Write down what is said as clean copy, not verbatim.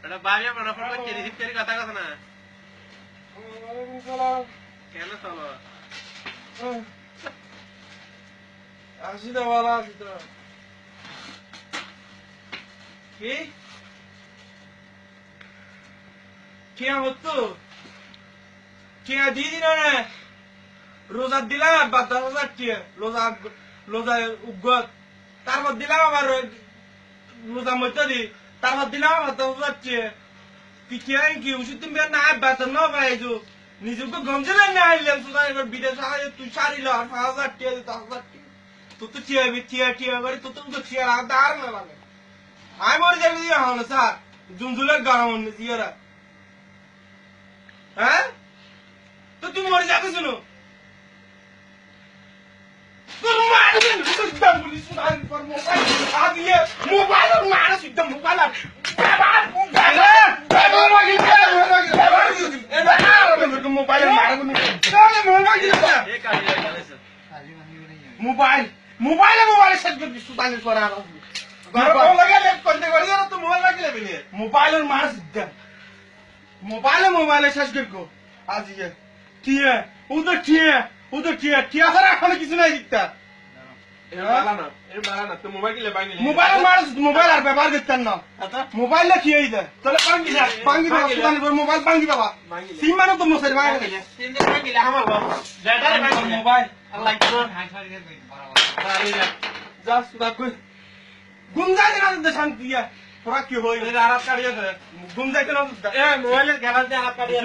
এটা বাবিয়া বড় ফোন করছে রিসিভ করে কথা কথা না কেন চলো আসি তো ভালো আসি তো কি কে হতো কে দিদি না রোজা দিলাম 10,000 টিয়া রোজা উগত তারপর দিলাম আবার রোজা মধ্যে দি তারপর দিলাম আবার 10,000 টিয়া পিছিয়ে কি ওষুধ তুমি না বেতন না পাইছো নিজেকে গমছে না আইলাম সুদান এবার বিদেশ আগে তুই সারিল আর 5,000 টিয়া 10,000 টিয়া তুই তো টিয়া করে তুই তো টিয়া আর না লাগে আমি মরে যাবি দিয়ে হলো স্যার জুনজুলের গরম জিয়ারা হ্যাঁ তো তুই মরে যাবে শুনো মোবাইলে সেট করবি সুতানি করা মোবাইলে শেষ করবো আজ টিয়া উদর টিয়া ছাড়া এখন কিছু নাই দিকটা মোবাইল আর ব্যবহার করতেন না মোবাইল খেয়ে দেয় তাহলে ভাঙ্গি মোবাইল ভাঙ্গি বাবা সিম মানে তো মশারি মোবাইল ঘুম যাইতে না শান্তি তোরা কি হই ঘুম যাইতে না মোবাইলের খেলা দিয়ে হাত কাটিয়ে